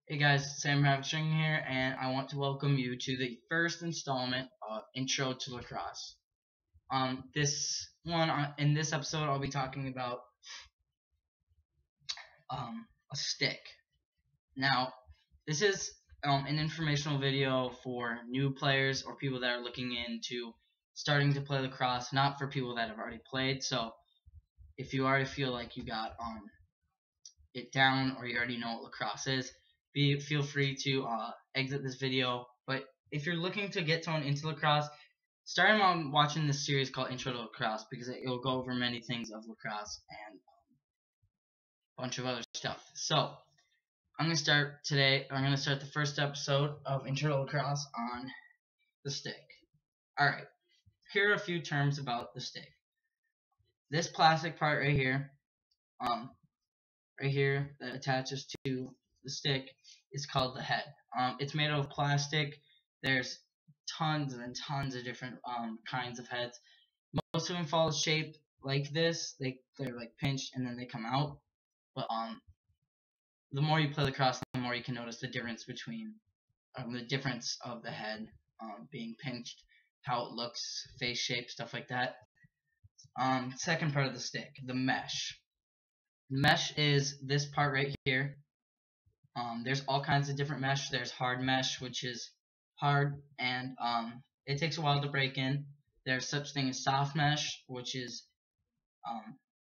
Hey guys, Sam Havok here, and I want to welcome you to the first installment of Intro to Lacrosse. In this episode, I'll be talking about a stick. Now, this is an informational video for new players or people that are looking into starting to play lacrosse, not for people that have already played. So, if you already feel like you got it down or you already know what lacrosse is, feel free to exit this video. But if you're looking to get someone into lacrosse, start them on watching this series called Intro to Lacrosse because it'll go over many things of lacrosse and a bunch of other stuff. So I'm gonna start today. I'm gonna start the first episode of Intro to Lacrosse on the stick. All right. Here are a few terms about the stick. This plastic part um, right here that attaches to the stick is called the head. It's made out of plastic. There's tons and tons of different kinds of heads. Most of them follow shape like this. They're like pinched and then they come out. But the more you play lacrosse, the more you can notice the difference between the difference of the head being pinched, how it looks, face shape, stuff like that. Second part of the stick, the mesh. The mesh is this part right here. There's all kinds of different mesh. There's hard mesh, which is hard and it takes a while to break in. There's such thing as soft mesh, which is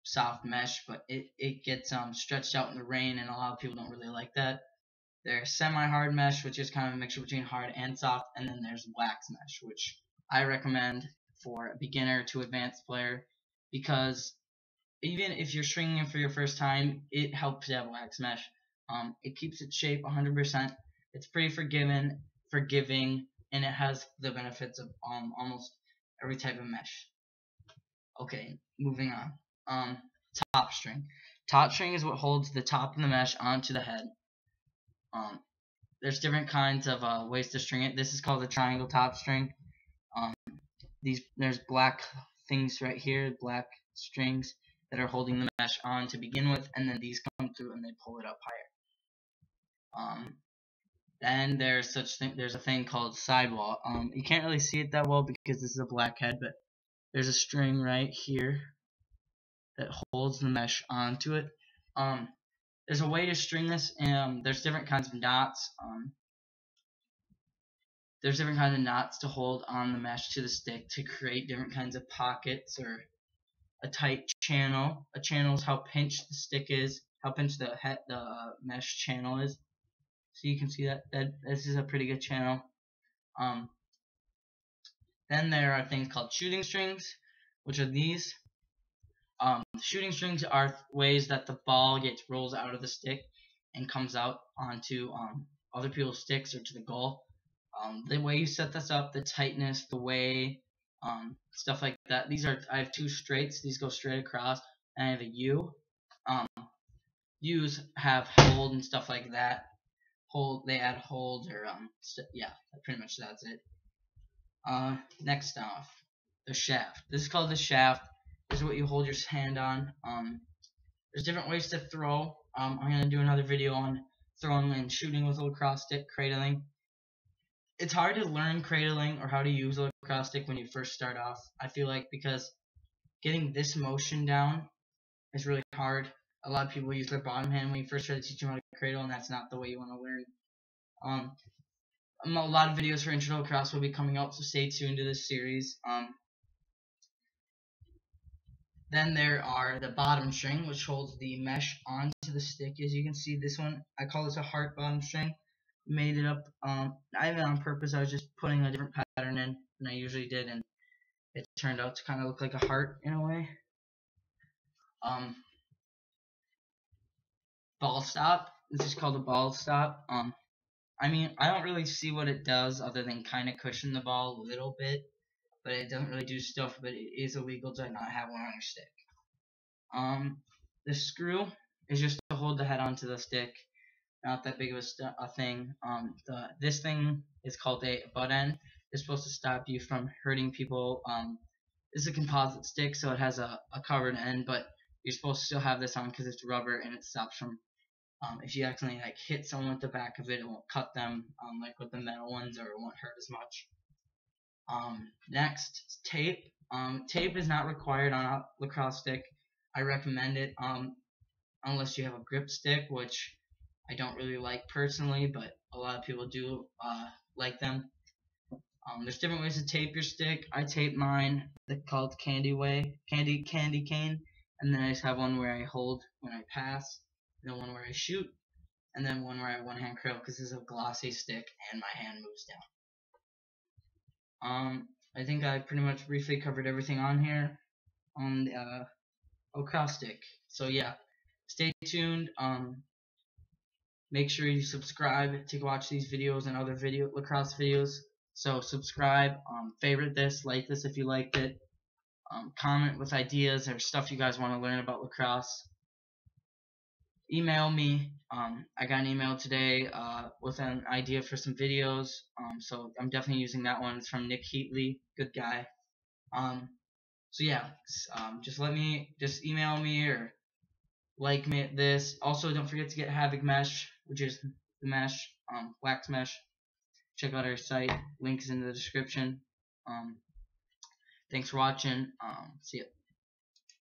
soft mesh, but it gets stretched out in the rain, and a lot of people don't really like that. There's semi-hard mesh, which is kind of a mixture between hard and soft, and then there's wax mesh, which I recommend for a beginner to advanced player because even if you're stringing it for your first time, it helps to have wax mesh. It keeps its shape 100%. It's pretty forgiving, and it has the benefits of almost every type of mesh. Okay, moving on. Top string. Top string is what holds the top of the mesh onto the head. There's different kinds of ways to string it. This is called the triangle top string. There's black things right here, black strings that are holding the mesh on to begin with, and then these come through and they pull it up higher. Then there's a thing called sidewall. You can't really see it that well because this is a black head, but there's a string right here that holds the mesh onto it. There's a way to string this, and there's different kinds of knots. There's different kinds of knots to hold on the mesh to the stick to create different kinds of pockets or a tight channel. A channel is how pinched the stick is, how pinched the mesh channel is. So you can see that this is a pretty good channel. Then there are things called shooting strings, which are these. Shooting strings are ways that the ball rolls out of the stick and comes out onto other people's sticks or to the goal. The way you set this up, the tightness, the way, stuff like that. I have two straights. These go straight across, and I have a U. U's have hold and stuff like that. They add hold or yeah, pretty much that's it. Next off, the shaft. This is called the shaft. This is what you hold your hand on. There's different ways to throw. I'm gonna do another video on throwing and shooting with a lacrosse stick, cradling. It's hard to learn cradling or how to use a lacrosse stick when you first start off. I feel like because getting this motion down is really hard. A lot of people use their bottom hand when you first try to teach them how to cradle, and that's not the way you want to learn. A lot of videos for Intro to Lacrosse will be coming out, so stay tuned to this series. Then there are the bottom string, which holds the mesh onto the stick. As you can see, this one, I call this a heart bottom string. Made it up, not even on purpose. I was just putting a different pattern in than I usually did, and it turned out to kind of look like a heart in a way. Ball stop. This is called a ball stop. I mean, I don't really see what it does other than kind of cushion the ball a little bit, but it doesn't really do stuff. But it is illegal to not have one on your stick. The screw is just to hold the head onto the stick. Not that big of a thing. This thing is called a butt end. It's supposed to stop you from hurting people. This is a composite stick, so it has a covered end, but you're supposed to still have this on because it's rubber and it stops from If you accidentally like hit someone with the back of it, it won't cut them like with the metal ones, or it won't hurt as much. Next, tape. Tape is not required on a lacrosse stick. I recommend it unless you have a grip stick, which I don't really like personally, but a lot of people do like them. There's different ways to tape your stick. I tape mine. They're called candy cane, and then I just have one where I hold when I pass, and then one where I shoot, and then one where I have one hand curl because this is a glossy stick and my hand moves down. I think I pretty much briefly covered everything on here on the lacrosse stick. So yeah, stay tuned. Make sure you subscribe to watch these videos and other lacrosse videos. So subscribe, favorite this, like this if you liked it, comment with ideas or stuff you guys want to learn about lacrosse. Email me. I got an email today with an idea for some videos, so I'm definitely using that one. It's from Nick Heatley, good guy. So yeah, just email me or like me at this. Also, don't forget to get Havok mesh, which is the mesh, wax mesh. Check out our site. Link is in the description. Thanks for watching. See ya.